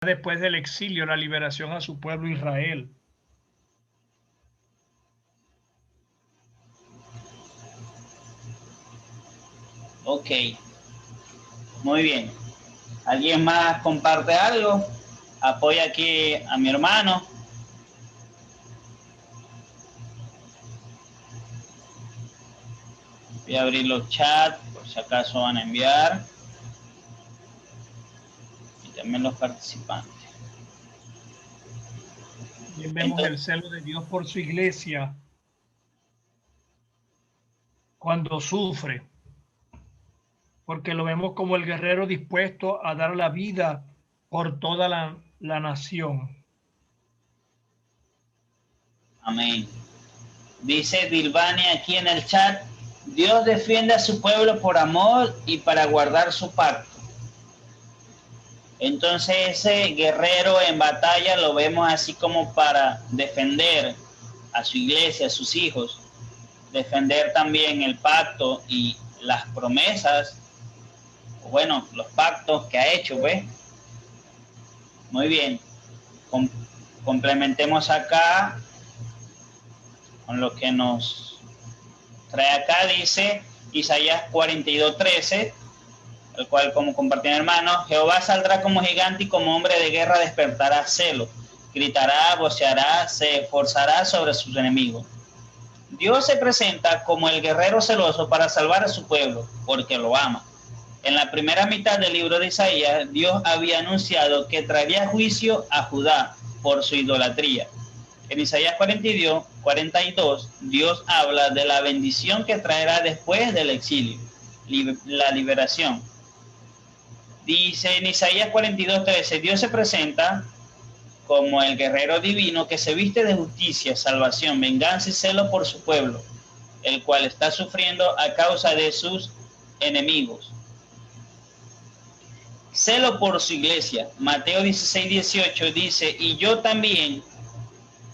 después del exilio, la liberación a su pueblo Israel. Ok, muy bien. ¿Alguien más comparte algo? Apoya aquí a mi hermano. Voy a abrir los chats por si acaso van a enviar. Y también los participantes. Bien vemos el Entonces, celo de Dios por su iglesia cuando sufre, porque lo vemos como el guerrero dispuesto a dar la vida por toda la nación. amén. Dice Dilvani aquí en el chat, Dios defiende a su pueblo por amor y para guardar su pacto. Entonces ese guerrero en batalla lo vemos así como para defender a su iglesia, a sus hijos, defender también el pacto y las promesas, bueno, los pactos que ha hecho, ¿ves? Muy bien. Com complementemos acá con lo que nos trae acá, dice Isaías 42:13, el cual como compartí hermano, Jehová saldrá como gigante y como hombre de guerra despertará celo, gritará, voceará, se esforzará sobre sus enemigos. Dios se presenta como el guerrero celoso para salvar a su pueblo, porque lo ama. En la primera mitad del libro de Isaías, Dios había anunciado que traería juicio a Judá por su idolatría. En Isaías 42, Dios habla de la bendición que traerá después del exilio, la liberación. Dice en Isaías 42:13, Dios se presenta como el guerrero divino que se viste de justicia, salvación, venganza y celo por su pueblo, el cual está sufriendo a causa de sus enemigos. Celo por su iglesia. Mateo 16:18 dice, y yo también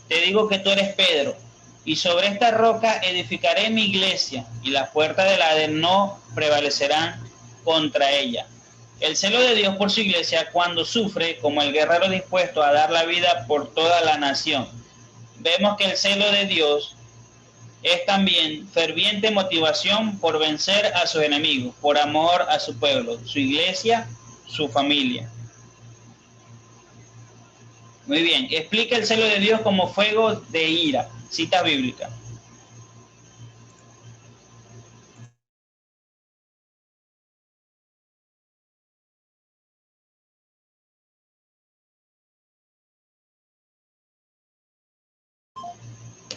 te digo que tú eres Pedro, y sobre esta roca edificaré mi iglesia, y las puertas del Hades no prevalecerán contra ella. El celo de Dios por su iglesia cuando sufre como el guerrero dispuesto a dar la vida por toda la nación. Vemos que el celo de Dios es también ferviente motivación por vencer a sus enemigos, por amor a su pueblo, su iglesia, su familia. Muy bien, explica el celo de Dios como fuego de ira, cita bíblica.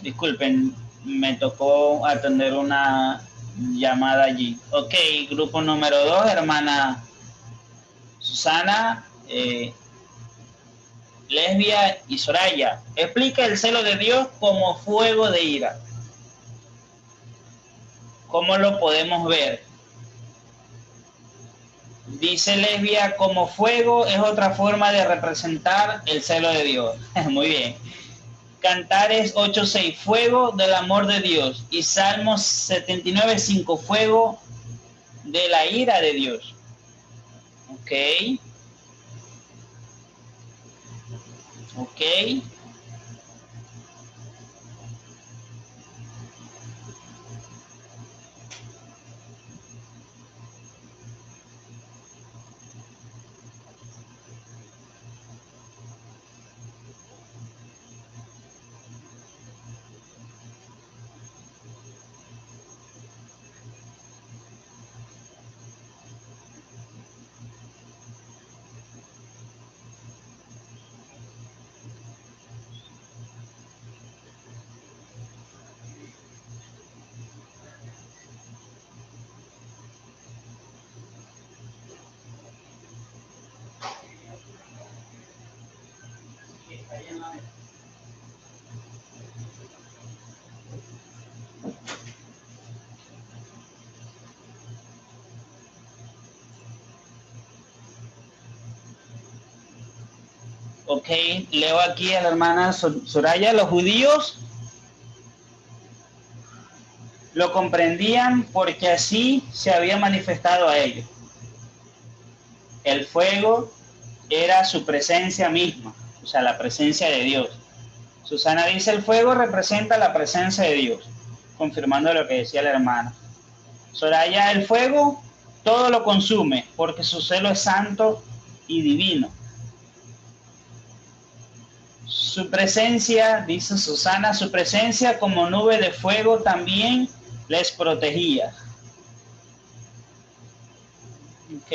Disculpen, me tocó atender una llamada allí. Ok, grupo número 2, hermana Susana, Lesbia y Soraya. Explica el celo de Dios como fuego de ira. ¿Cómo lo podemos ver? Dice Lesbia, como fuego es otra forma de representar el celo de Dios. Muy bien. Cantares 8:6, fuego del amor de Dios. Y Salmos 79:5, fuego de la ira de Dios. Ok. Ok. Ok, leo aquí a la hermana Soraya. Los judíos lo comprendían porque así se había manifestado a ellos. El fuego era su presencia misma, o sea, la presencia de Dios. Susana dice, el fuego representa la presencia de Dios, confirmando lo que decía la hermana. Soraya, el fuego todo lo consume, porque su celo es santo y divino. Su presencia, dice Susana, su presencia como nube de fuego también les protegía. Ok.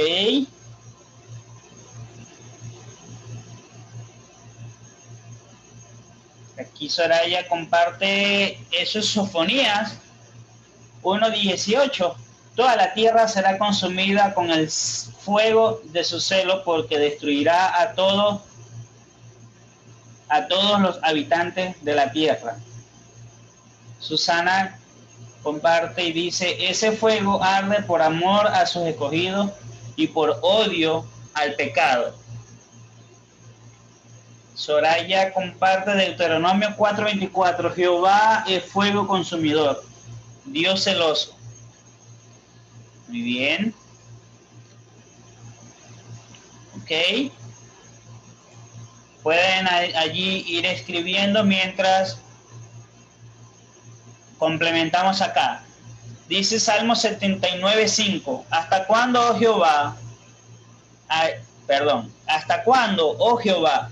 Aquí Soraya comparte eso, Sofonías 1:18. Toda la tierra será consumida con el fuego de su celo, porque destruirá a todos los habitantes de la tierra. Susana comparte y dice, ese fuego arde por amor a sus escogidos y por odio al pecado. Soraya comparte Deuteronomio 4:24, Jehová es fuego consumidor, Dios celoso. Muy bien. Ok. Pueden allí ir escribiendo mientras complementamos acá. Dice Salmo 79:5, ¿hasta cuándo, oh Jehová? ¿Hasta cuándo, oh Jehová?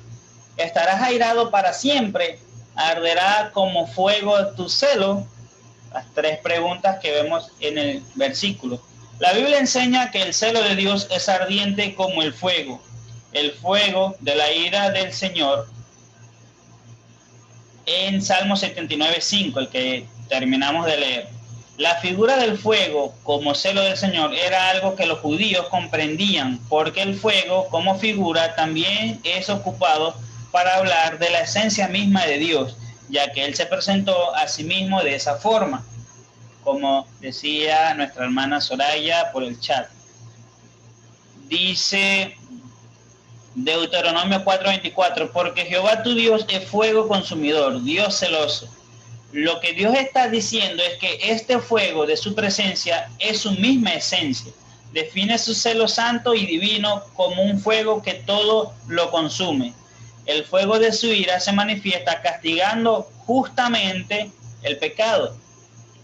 ¿Estarás airado para siempre? ¿Arderá como fuego tu celo? Las tres preguntas que vemos en el versículo. La Biblia enseña que el celo de Dios es ardiente como el fuego de la ira del Señor. En Salmo 79:5, el que terminamos de leer. La figura del fuego como celo del Señor era algo que los judíos comprendían, porque el fuego como figura también es ocupado para hablar de la esencia misma de Dios, ya que Él se presentó a sí mismo de esa forma, como decía nuestra hermana Soraya por el chat. Dice Deuteronomio 4:24, porque Jehová tu Dios es fuego consumidor, Dios celoso. Lo que Dios está diciendo es que este fuego de su presencia es su misma esencia. Define su celo santo y divino como un fuego que todo lo consume. El fuego de su ira se manifiesta castigando justamente el pecado.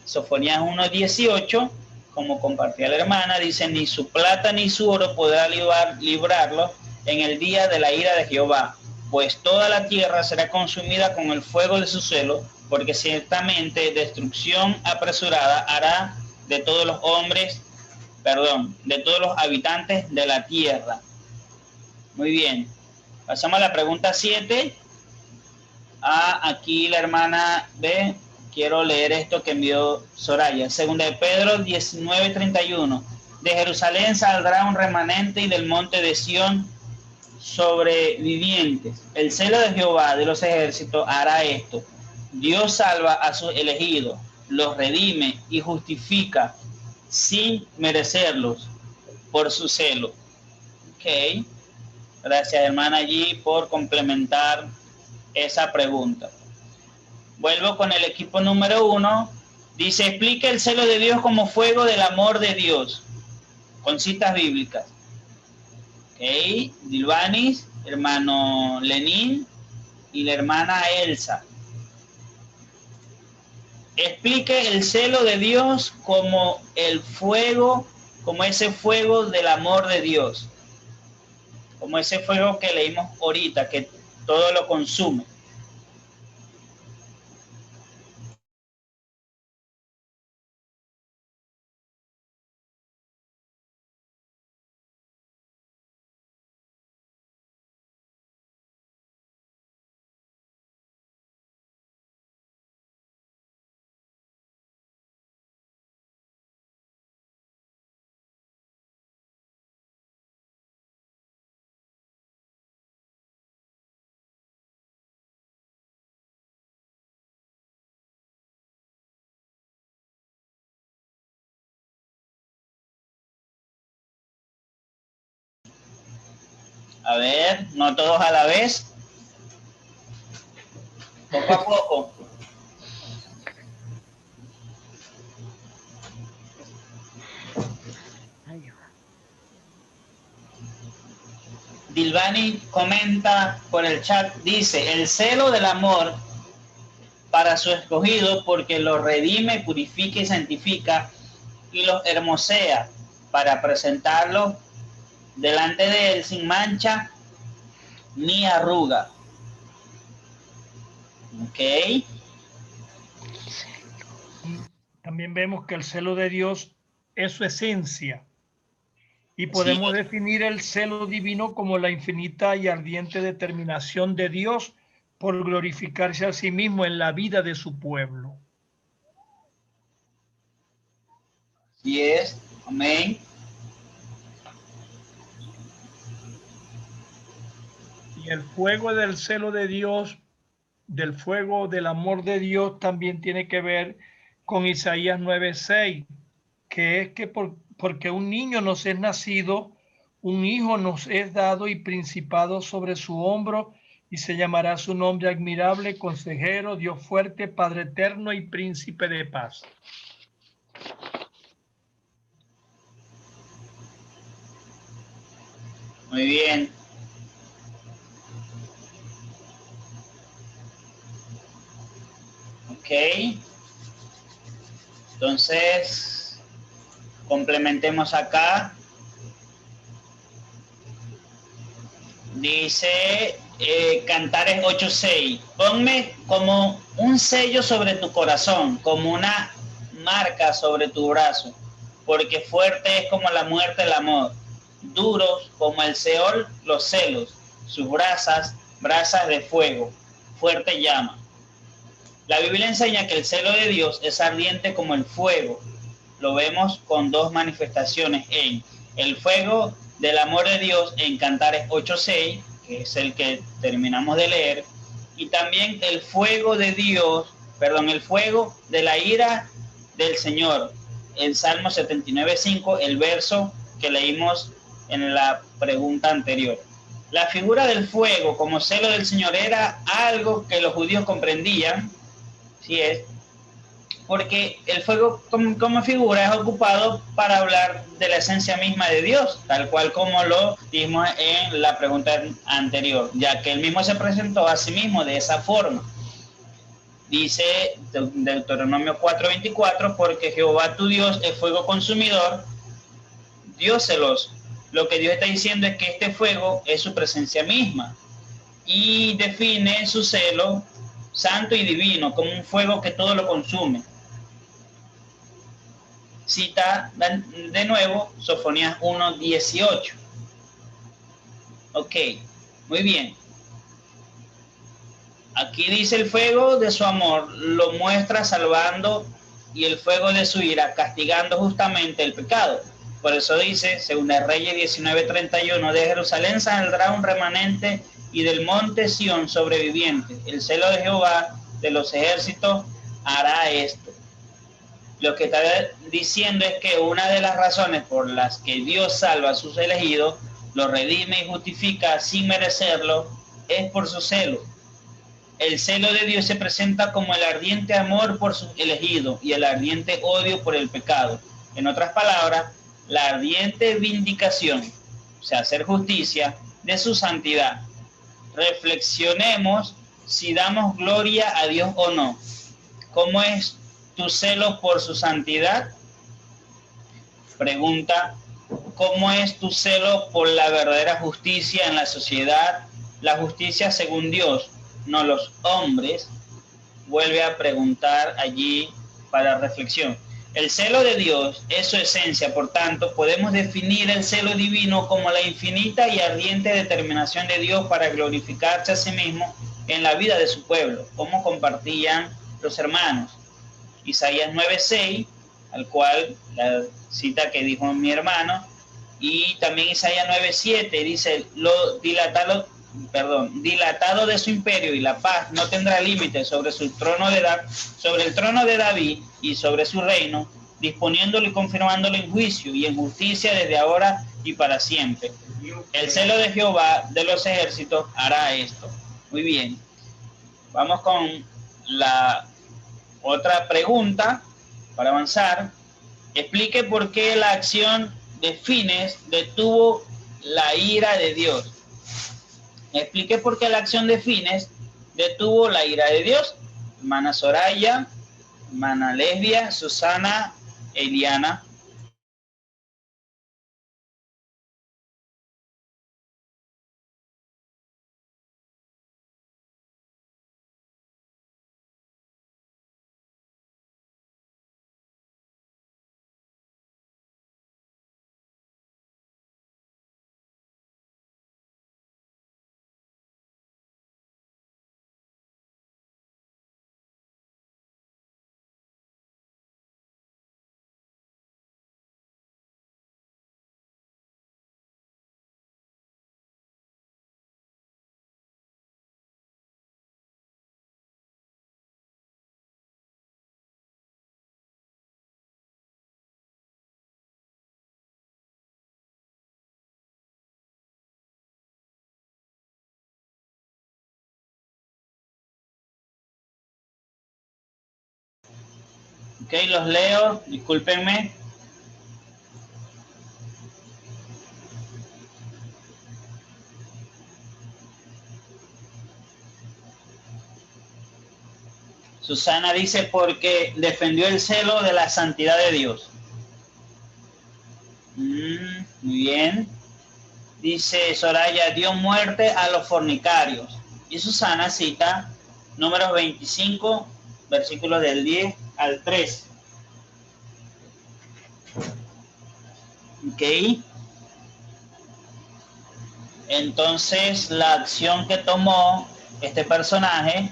Sofonías 1:18, como compartía la hermana, dice, ni su plata ni su oro podrá librarlo en el día de la ira de Jehová, pues toda la tierra será consumida con el fuego de su celo, porque ciertamente destrucción apresurada hará de todos los de todos los habitantes de la tierra. Muy bien, pasamos a la pregunta 7. Aquí la hermana ve, quiero leer esto que envió Soraya. Segunda de Pedro 19:31. De Jerusalén saldrá un remanente y del monte de Sión sobrevivientes. El celo de Jehová de los ejércitos hará esto. Dios salva a sus elegidos, los redime y justifica sin merecerlos por su celo. Ok. Gracias, hermana, allí por complementar esa pregunta. Vuelvo con el equipo número 1. Dice, explica el celo de Dios como fuego del amor de Dios, con citas bíblicas. Ok, Dilvanis, hermano Lenín y la hermana Elsa. Explique el celo de Dios como el fuego, como ese fuego del amor de Dios, como ese fuego que leímos ahorita, que todo lo consume. A ver, no todos a la vez. Poco a poco. Dilbani comenta por el chat, dice, el celo del amor para su escogido, porque los redime, purifica y santifica, y los hermosea para presentarlos delante de él sin mancha ni arruga. Ok. También vemos que el celo de Dios es su esencia. Y podemos definir el celo divino como la infinita y ardiente determinación de Dios por glorificarse a sí mismo en la vida de su pueblo. Así es. Amén. Y el fuego del celo de Dios, del fuego del amor de Dios, también tiene que ver con Isaías 9:6, que es que porque un niño nos es nacido, un hijo nos es dado y principado sobre su hombro, y se llamará su nombre admirable, consejero, Dios fuerte, Padre eterno y príncipe de paz. Muy bien. Ok. Entonces, complementemos acá. Dice Cantares 8:6, ponme como un sello sobre tu corazón, como una marca sobre tu brazo, porque fuerte es como la muerte el amor, duros como el Seol los celos, sus brasas de fuego, fuerte llama. La Biblia enseña que el celo de Dios es ardiente como el fuego. Lo vemos con dos manifestaciones en el fuego del amor de Dios en Cantares 8:6, que es el que terminamos de leer, y también el fuego de Dios, el fuego de la ira del Señor, en Salmo 79:5, el verso que leímos en la pregunta anterior. La figura del fuego como celo del Señor era algo que los judíos comprendían, ¿sí es? Porque el fuego como figura es ocupado para hablar de la esencia misma de Dios, tal cual como lo dijimos en la pregunta anterior, ya que él mismo se presentó a sí mismo de esa forma. Dice Deuteronomio 4:24, porque Jehová tu Dios es fuego consumidor, Dios celoso. Lo que Dios está diciendo es que este fuego es su presencia misma y define su celo santo y divino como un fuego que todo lo consume. Cita de nuevo Sofonías 1:18. Ok, muy bien. Aquí dice el fuego de su amor lo muestra salvando y el fuego de su ira castigando justamente el pecado. Por eso dice, según el Reyes 19:31, de Jerusalén saldrá un remanente y del monte Sión sobreviviente. El celo de Jehová de los ejércitos hará esto. Lo que está diciendo es que una de las razones por las que Dios salva a sus elegidos, los redime y justifica sin merecerlo, es por su celo. El celo de Dios se presenta como el ardiente amor por sus elegidos y el ardiente odio por el pecado. En otras palabras, la ardiente vindicación, o sea, hacer justicia de su santidad. Reflexionemos si damos gloria a Dios o no. ¿Cómo es tu celo por su santidad? Pregunta, ¿cómo es tu celo por la verdadera justicia en la sociedad? La justicia según Dios, no los hombres. Vuelve a preguntar allí para reflexión. El celo de Dios es su esencia, por tanto, podemos definir el celo divino como la infinita y ardiente determinación de Dios para glorificarse a sí mismo en la vida de su pueblo, como compartían los hermanos. Isaías 9:6, al cual la cita que dijo mi hermano, y también Isaías 9:7 dice, dilatado de su imperio y la paz no tendrá límite sobre el trono de David y sobre su reino, disponiéndolo y confirmándolo en juicio y en justicia desde ahora y para siempre. El celo de Jehová de los ejércitos hará esto. Muy bien. Vamos con la otra pregunta para avanzar. Explique por qué la acción de Fines detuvo la ira de Dios. Expliqué por qué la acción de Fines detuvo la ira de Dios. Hermana Soraya, hermana Lesbia, Susana, Eliana. Ok, los leo, discúlpenme. Susana dice porque defendió el celo de la santidad de Dios. Muy bien. Dice Soraya, dio muerte a los fornicarios. Y Susana cita Números 25, versículos del 10 al 13. Ok. Entonces la acción que tomó este personaje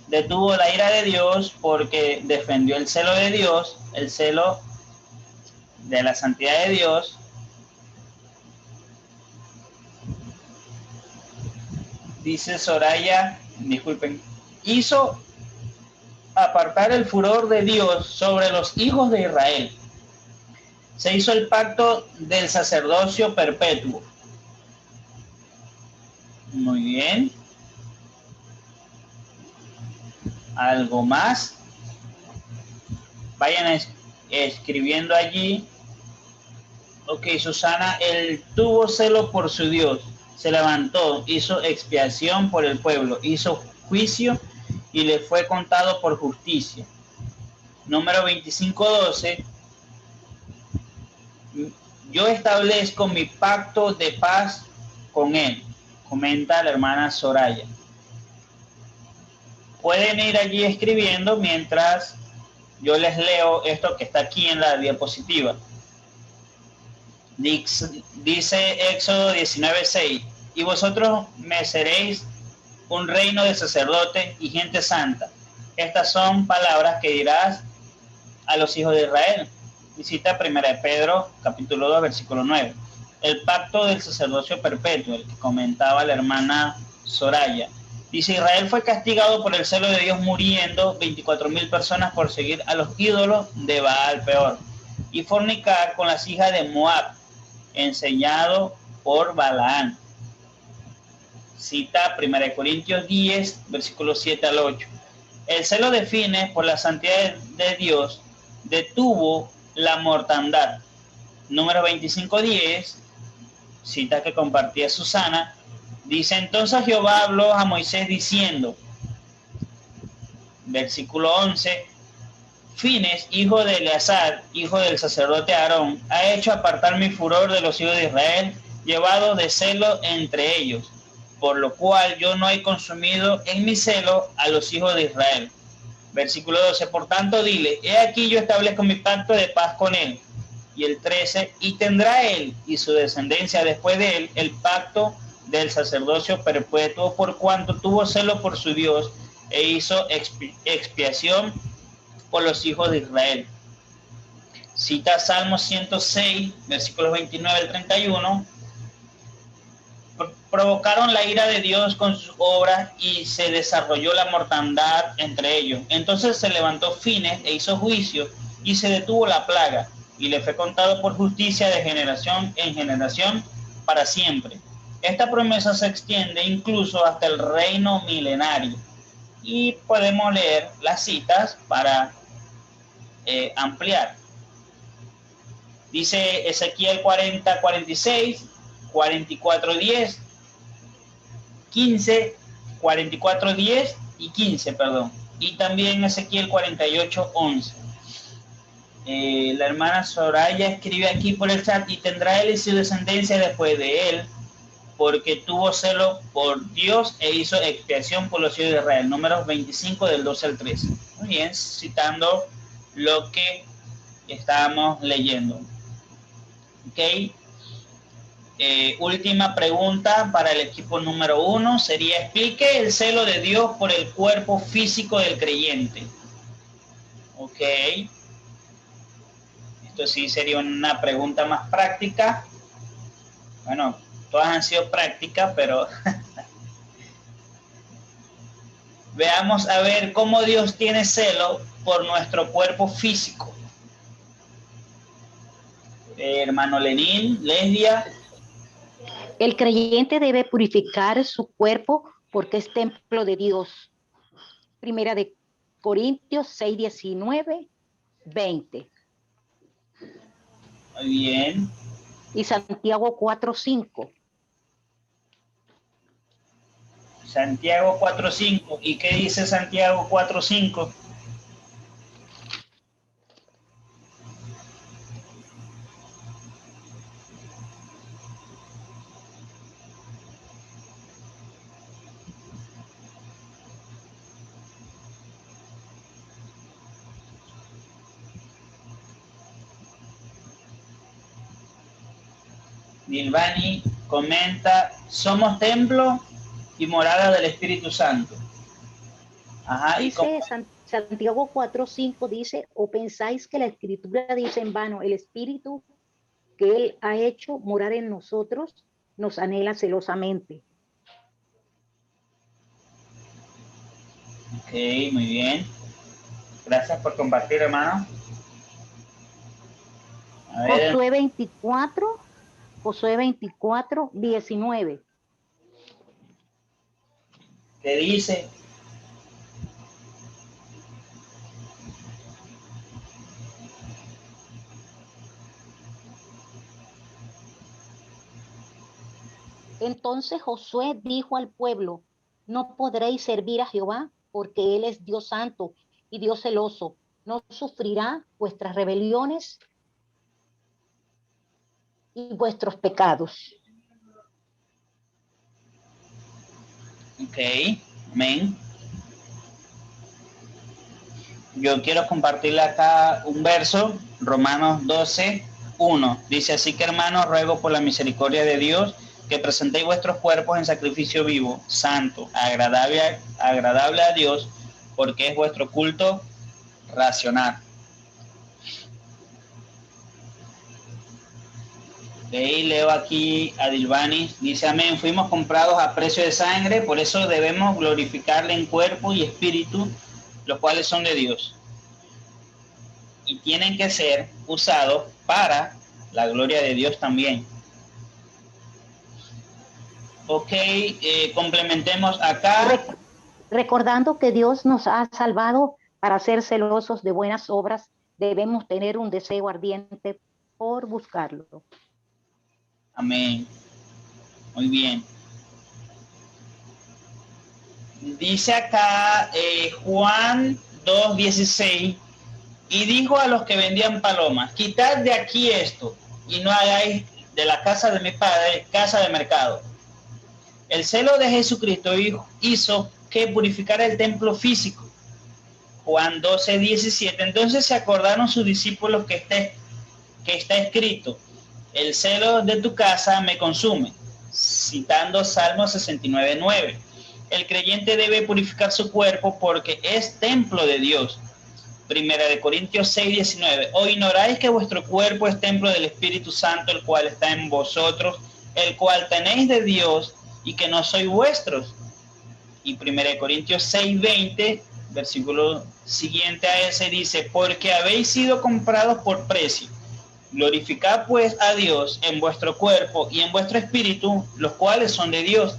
detuvo la ira de Dios porque defendió el celo de Dios, el celo de la santidad de Dios. Dice Soraya, disculpen, hizo apartar el furor de Dios sobre los hijos de Israel. Se hizo el pacto del sacerdocio perpetuo. Muy bien. ¿Algo más? Vayan escribiendo allí. Ok, Susana, él tuvo celo por su Dios. Se levantó, hizo expiación por el pueblo, hizo juicio y le fue contado por justicia. Número 25:12. Yo establezco mi pacto de paz con él, comenta la hermana Soraya. Pueden ir allí escribiendo mientras yo les leo esto que está aquí en la diapositiva. Dice Éxodo 19:6, y vosotros me seréis un reino de sacerdotes y gente santa. Estas son palabras que dirás a los hijos de Israel. Visita 1 Pedro, capítulo 2, versículo 9. El pacto del sacerdocio perpetuo, el que comentaba la hermana Soraya. Dice, Israel fue castigado por el celo de Dios muriendo 24,000 personas por seguir a los ídolos de Baal peor y fornicar con las hijas de Moab, enseñado por Balaán. Cita 1 Corintios 10, versículos 7 al 8. El celo de Fines por la santidad de Dios detuvo la mortandad. Número 25:10, cita que compartía Susana, dice, entonces Jehová habló a Moisés diciendo, versículo 11, Fines, hijo de Eleazar, hijo del sacerdote Aarón, ha hecho apartar mi furor de los hijos de Israel, llevado de celo entre ellos, por lo cual yo no he consumido en mi celo a los hijos de Israel. Versículo 12, por tanto dile, he aquí yo establezco mi pacto de paz con él. Y el 13, y tendrá él y su descendencia después de él el pacto del sacerdocio perpetuo por cuanto tuvo celo por su Dios e hizo expiación por los hijos de Israel. Cita Salmo 106, versículos 29 al 31. Provocaron la ira de Dios con sus obras y se desarrolló la mortandad entre ellos. Entonces se levantó Fines e hizo juicio y se detuvo la plaga y le fue contado por justicia de generación en generación para siempre. Esta promesa se extiende incluso hasta el reino milenario. Y podemos leer las citas para ampliar. Dice Ezequiel 40:46, 44:10. 15, 44, 10 y 15, perdón. Y también Ezequiel 48, 11. La hermana Soraya escribe aquí por el chat: y tendrá él y su descendencia después de él, porque tuvo celo por Dios e hizo expiación por los hijos de Israel. Números 25 del 12 al 13. Muy bien, citando lo que estábamos leyendo. Ok. Última pregunta para el equipo número 1 sería: explique el celo de Dios por el cuerpo físico del creyente. Ok. Esto sí sería una pregunta más práctica. Bueno, todas han sido prácticas, pero veamos a ver cómo Dios tiene celo por nuestro cuerpo físico. Hermano Lenín, Lesbia. El creyente debe purificar su cuerpo porque es templo de Dios. Primera de Corintios 6, 19, 20. Muy bien. Y Santiago 4, 5. Santiago 4:5. ¿Y qué dice Santiago 4:5? Nilvani comenta: somos templo y morada del Espíritu Santo. Ajá, dice Santiago 4, 5 dice: o pensáis que la escritura dice en vano, el Espíritu que él ha hecho morar en nosotros nos anhela celosamente. Ok, muy bien. Gracias por compartir, hermano. A ver. Josué 24, 19. ¿Qué dice? Entonces Josué dijo al pueblo: no podréis servir a Jehová, porque él es Dios santo y Dios celoso. No sufrirá vuestras rebeliones y vuestros pecados. Ok, amén. Yo quiero compartirle acá un verso, Romanos 12, 1. Dice: así que, hermanos, ruego por la misericordia de Dios que presentéis vuestros cuerpos en sacrificio vivo, santo, agradable a Dios, porque es vuestro culto racional. Leo aquí a Dilvani, dice: amén, fuimos comprados a precio de sangre, por eso debemos glorificarle en cuerpo y espíritu, los cuales son de Dios, y tienen que ser usados para la gloria de Dios también. Ok, complementemos acá. Recordando que Dios nos ha salvado para ser celosos de buenas obras, debemos tener un deseo ardiente por buscarlo. Amén. Muy bien. Dice acá Juan 2:16: y dijo a los que vendían palomas: quitad de aquí esto, y no hagáis de la casa de mi padre casa de mercado. El celo de Jesucristo hizo que purificara el templo físico. Juan 12:17. Entonces se acordaron sus discípulos que está escrito: el celo de tu casa me consume, citando Salmo 69:9. El creyente debe purificar su cuerpo porque es templo de Dios. Primera de Corintios 6:19. ¿O ignoráis que vuestro cuerpo es templo del Espíritu Santo, el cual está en vosotros, el cual tenéis de Dios, y que no sois vuestros? Y Primera de Corintios 6:20, versículo siguiente a ese, dice: porque habéis sido comprados por precio. Glorificad pues a Dios en vuestro cuerpo y en vuestro espíritu, los cuales son de Dios,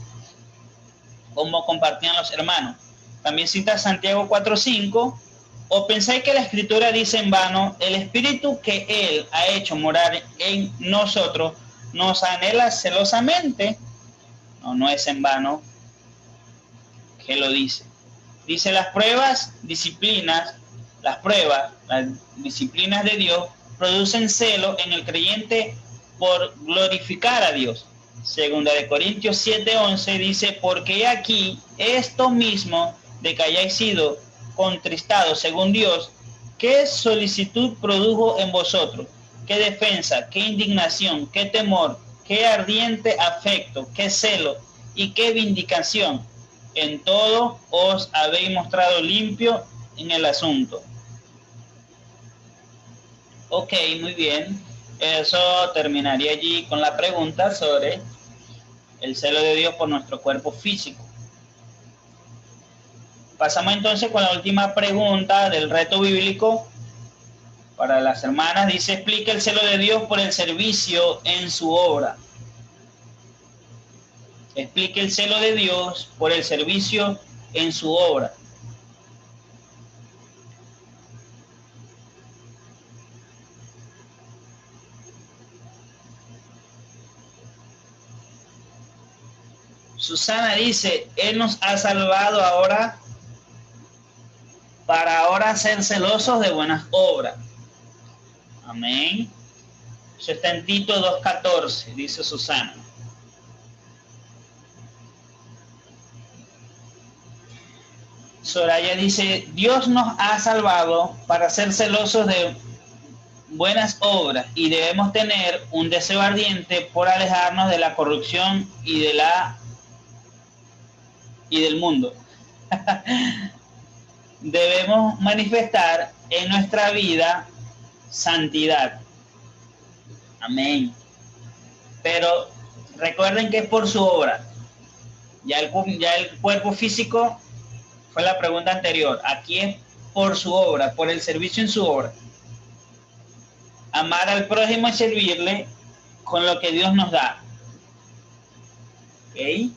como compartían los hermanos. También cita Santiago 4:5: o pensáis que la escritura dice en vano, el espíritu que él ha hecho morar en nosotros nos anhela celosamente. No, no es en vano. que lo dice. Dice las disciplinas de Dios producen celo en el creyente por glorificar a Dios. Segunda de Corintios 7:11 dice, porque aquí esto mismo de que hayáis sido contristados según Dios, ¿qué solicitud produjo en vosotros? ¿Qué defensa? ¿Qué indignación? ¿Qué temor? ¿Qué ardiente afecto? ¿Qué celo? ¿Y qué vindicación? En todo os habéis mostrado limpio en el asunto. Ok, muy bien. Eso terminaría allí con la pregunta sobre el celo de Dios por nuestro cuerpo físico. Pasamos entonces con la última pregunta del reto bíblico para las hermanas. Dice, explica el celo de Dios por el servicio en su obra. Explique el celo de Dios por el servicio en su obra. Susana dice, Él nos ha salvado ahora para ahora ser celosos de buenas obras. Amén. Eso está en Tito 2:14, dice Susana. Soraya dice, Dios nos ha salvado para ser celosos de buenas obras y debemos tener un deseo ardiente por alejarnos de la corrupción y del mundo. Debemos manifestar en nuestra vida santidad. Amén. Pero recuerden que es por su obra. Ya el cuerpo físico fue la pregunta anterior. Aquí es por su obra, por el servicio en su obra. Amar al prójimo y servirle con lo que Dios nos da. ¿Ok?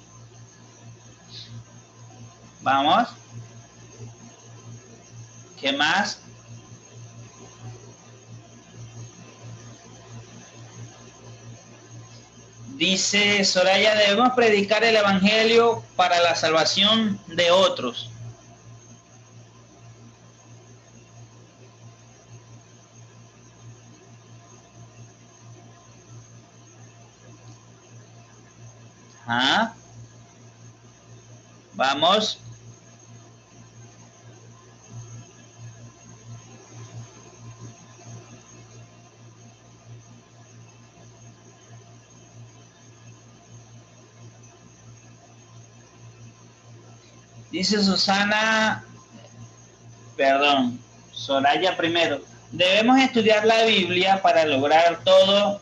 Vamos. ¿Qué más? Dice Soraya, debemos predicar el evangelio para la salvación de otros. Ajá. Vamos. Dice Susana, Soraya primero. Debemos estudiar la Biblia para lograr todo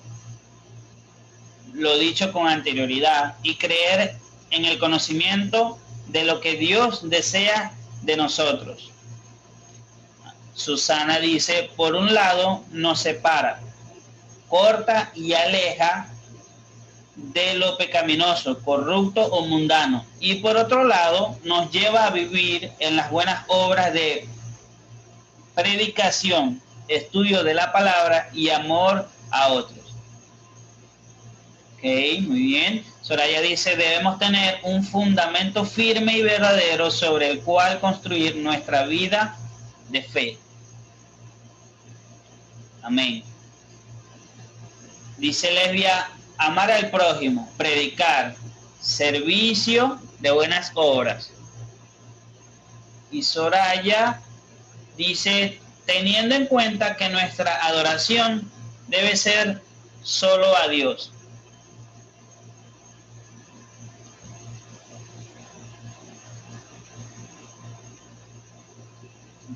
lo dicho con anterioridad y creer en el conocimiento de lo que Dios desea de nosotros. Susana dice, por un lado nos separa, corta y aleja de lo pecaminoso, corrupto o mundano, y por otro lado nos lleva a vivir en las buenas obras de predicación, estudio de la palabra y amor a otros. Ok, muy bien. Soraya dice, debemos tener un fundamento firme y verdadero sobre el cual construir nuestra vida de fe. Amén. Dice Lesbia, amar al prójimo, predicar, servicio de buenas obras. Y Soraya dice, teniendo en cuenta que nuestra adoración debe ser solo a Dios.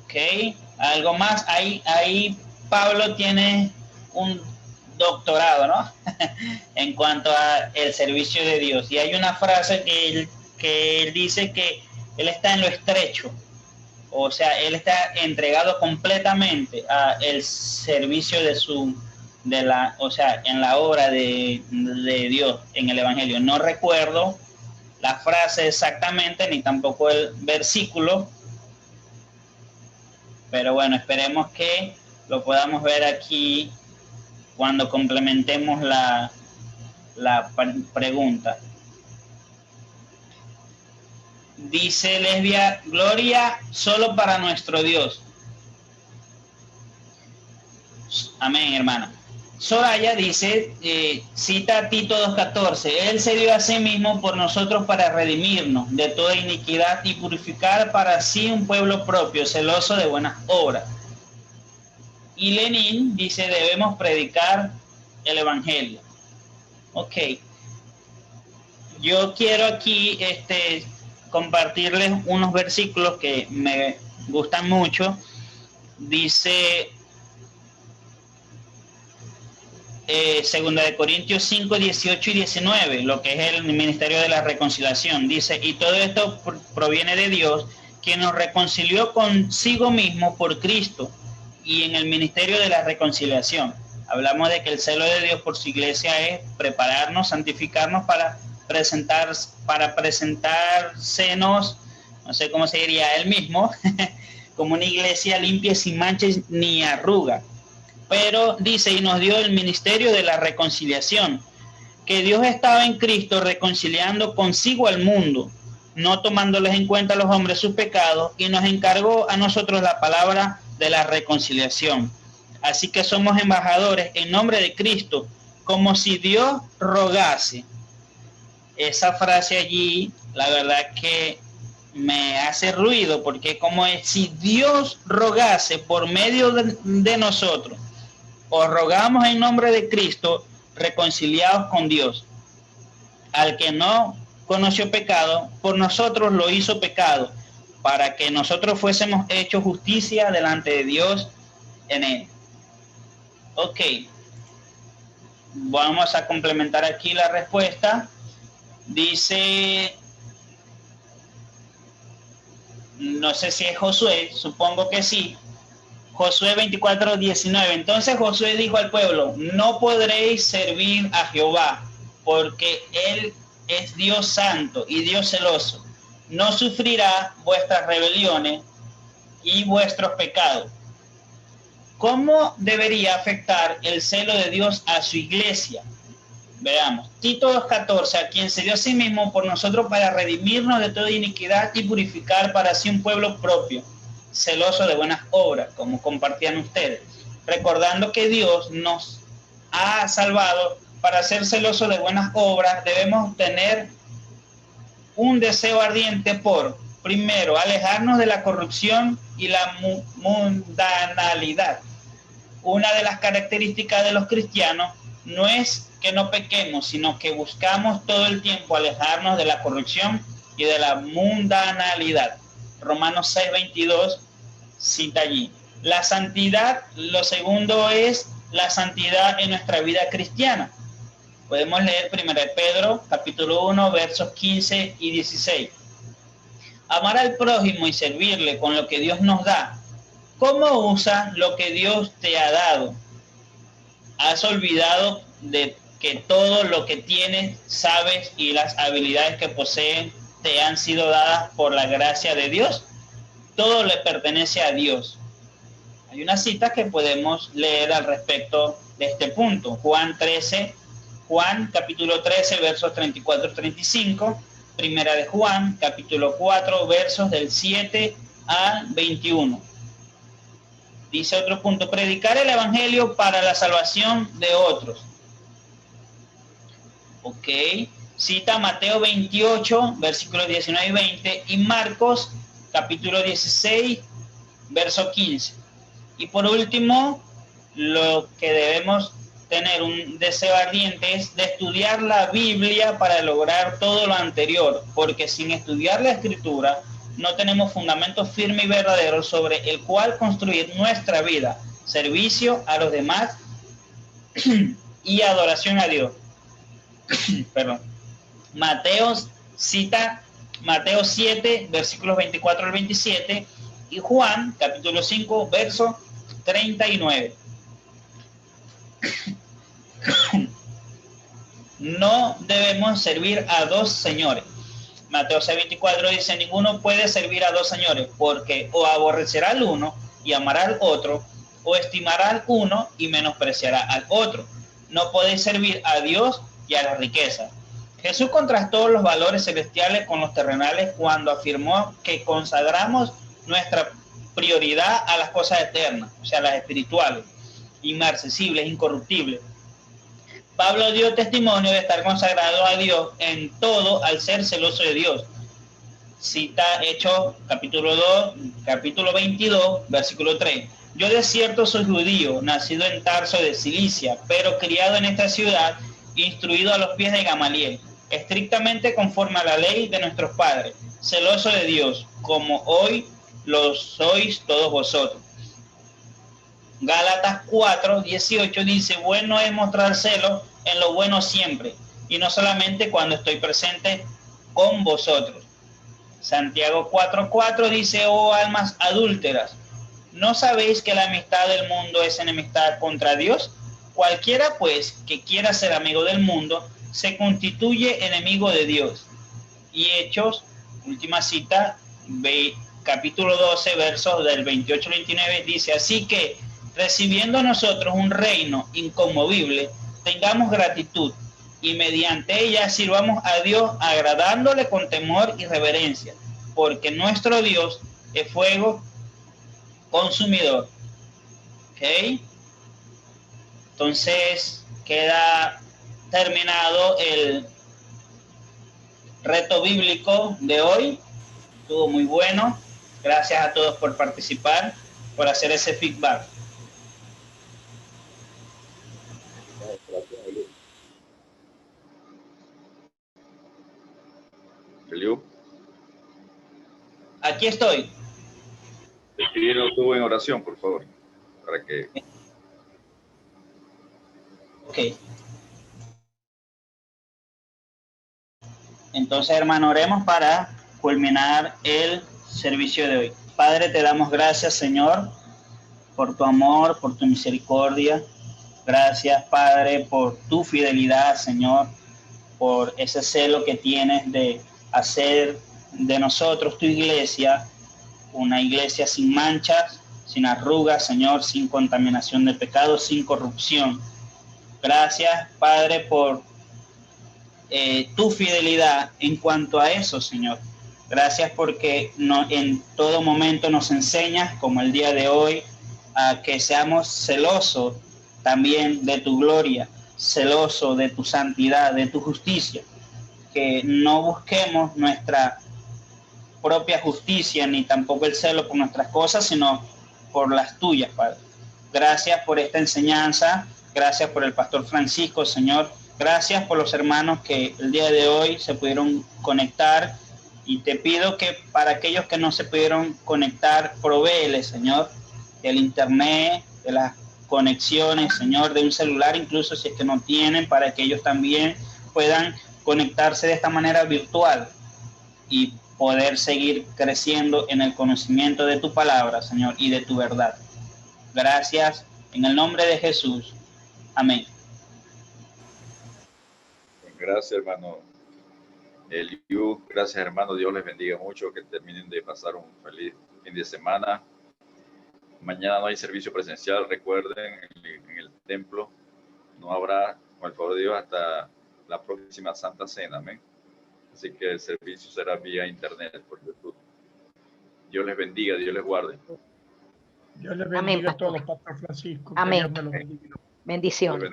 Ok, algo más. Ahí Pablo tiene un doctorado, ¿no? En cuanto a el servicio de Dios. Y hay una frase que él dice que él está en lo estrecho. O sea, él está entregado completamente a el servicio en la obra de Dios, en el Evangelio. No recuerdo la frase exactamente, ni tampoco el versículo, pero bueno, esperemos que lo podamos ver aquí cuando complementemos la pregunta. Dice Lesbia, gloria solo para nuestro Dios. Amén, hermana. Soraya dice, cita Tito 2:14, Él se dio a sí mismo por nosotros para redimirnos de toda iniquidad y purificar para sí un pueblo propio, celoso de buenas obras. Y Lenin dice, debemos predicar el Evangelio. Ok. Yo quiero aquí compartirles unos versículos que me gustan mucho. Dice... Segunda de Corintios 5, 18 y 19, lo que es el ministerio de la reconciliación. Dice, y todo esto proviene de Dios, quien nos reconcilió consigo mismo por Cristo y en el ministerio de la reconciliación. Hablamos de que el celo de Dios por su iglesia es prepararnos, santificarnos para presentársenos, no sé cómo se diría, él mismo, como una iglesia limpia, sin manchas ni arruga. Pero dice, y nos dio el ministerio de la reconciliación, que Dios estaba en Cristo reconciliando consigo al mundo, no tomándoles en cuenta a los hombres sus pecados, y nos encargó a nosotros la palabra de la reconciliación. Así que somos embajadores en nombre de Cristo, como si Dios rogase. Esa frase allí, la verdad que me hace ruido, porque como es, si Dios rogase por medio de nosotros, os rogamos en nombre de Cristo, reconciliados con Dios. Al que no conoció pecado, por nosotros lo hizo pecado, para que nosotros fuésemos hechos justicia delante de Dios en él. Ok. Vamos a complementar aquí la respuesta. Dice, no sé si es Josué, supongo que sí. Josué 24, 19. Entonces Josué dijo al pueblo, no podréis servir a Jehová, porque Él es Dios santo y Dios celoso. No sufrirá vuestras rebeliones y vuestros pecados. ¿Cómo debería afectar el celo de Dios a su iglesia? Veamos. Tito 2:14, a quien se dio a sí mismo por nosotros para redimirnos de toda iniquidad y purificar para sí un pueblo propio, celoso de buenas obras, como compartían ustedes, recordando que Dios nos ha salvado. Para ser celoso de buenas obras debemos tener un deseo ardiente por, primero, alejarnos de la corrupción y la mundanalidad. Una de las características de los cristianos no es que no pequemos, sino que buscamos todo el tiempo alejarnos de la corrupción y de la mundanalidad. Romanos 6:22 cita allí. La santidad, lo segundo es la santidad en nuestra vida cristiana. Podemos leer 1 Pedro, capítulo 1, versos 15 y 16. Amar al prójimo y servirle con lo que Dios nos da. ¿Cómo usas lo que Dios te ha dado? ¿Has olvidado de que todo lo que tienes, sabes y las habilidades que poseen te han sido dadas por la gracia de Dios? Todo le pertenece a Dios. Hay una cita que podemos leer al respecto de este punto. Juan capítulo 13, versos 34-35. Primera de Juan, capítulo 4, versos del 7 al 21. Dice otro punto, predicar el evangelio para la salvación de otros. Ok. Cita Mateo 28, versículos 19 y 20, y Marcos, capítulo 16, verso 15. Y por último, lo que debemos tener un deseo ardiente es de estudiar la Biblia para lograr todo lo anterior, porque sin estudiar la Escritura no tenemos fundamento firme y verdadero sobre el cual construir nuestra vida, servicio a los demás y adoración a Dios. Perdón. Cita Mateo 7, versículos 24 al 27, y Juan, capítulo 5, verso 39. No debemos servir a dos señores. Mateo 6:24 dice, ninguno puede servir a dos señores, porque o aborrecerá al uno y amará al otro, o estimará al uno y menospreciará al otro. No podéis servir a Dios y a la riqueza. Jesús contrastó los valores celestiales con los terrenales cuando afirmó que consagramos nuestra prioridad a las cosas eternas, o sea, las espirituales, inmarcesibles, incorruptibles. Pablo dio testimonio de estar consagrado a Dios en todo al ser celoso de Dios. Cita Hechos capítulo 2, capítulo 22, versículo 3. Yo de cierto soy judío, nacido en Tarso de Cilicia, pero criado en esta ciudad, instruido a los pies de Gamaliel, estrictamente conforme a la ley de nuestros padres, celoso de Dios, como hoy lo sois todos vosotros. Gálatas 4, 18 dice, bueno es mostrar celo en lo bueno siempre, y no solamente cuando estoy presente con vosotros. Santiago 4:4 dice, oh almas adúlteras, ¿no sabéis que la amistad del mundo es enemistad contra Dios? Cualquiera pues que quiera ser amigo del mundo se constituye enemigo de Dios. Y Hechos, última cita, capítulo 12, versos del 28 al 29, dice, así que recibiendo nosotros un reino inconmovible, tengamos gratitud y mediante ella sirvamos a Dios agradándole con temor y reverencia, porque nuestro Dios es fuego consumidor. ¿Ok? Entonces queda terminado el reto bíblico de hoy. Estuvo muy bueno. Gracias a todos por participar, por hacer ese feedback. Eliú. Aquí estoy. Despídenos tú en oración, por favor, para que... Ok. Entonces, hermano, oremos para culminar el servicio de hoy. Padre, te damos gracias, Señor, por tu amor, por tu misericordia. Gracias, Padre, por tu fidelidad, Señor, por ese celo que tienes de hacer de nosotros tu iglesia, una iglesia sin manchas, sin arrugas, Señor, sin contaminación de pecado, sin corrupción. Gracias, Padre, por tu fidelidad en cuanto a eso, Señor. Gracias porque en todo momento nos enseñas, como el día de hoy, a que seamos celosos también de tu gloria, celosos de tu santidad, de tu justicia, que no busquemos nuestra propia justicia ni tampoco el celo por nuestras cosas, sino por las tuyas, Padre. Gracias por esta enseñanza, gracias por el pastor Francisco, Señor. Gracias por los hermanos que el día de hoy se pudieron conectar, y te pido que para aquellos que no se pudieron conectar, provéele, Señor, el internet, de las conexiones, Señor, de un celular, incluso si es que no tienen, para que ellos también puedan conectarse de esta manera virtual y poder seguir creciendo en el conocimiento de tu palabra, Señor, y de tu verdad. Gracias, en el nombre de Jesús. Amén. Gracias, hermano Eliú. Gracias, hermano. Dios les bendiga mucho. Que terminen de pasar un feliz fin de semana. Mañana no hay servicio presencial. Recuerden, en el templo no habrá, con el favor de Dios, hasta la próxima Santa Cena. Amén. Así que el servicio será vía internet, por YouTube. Dios les bendiga, Dios les guarde. Dios les bendiga a todos, Pastor Francisco. Amén. Que Dios me los bendiga. Bendiciones.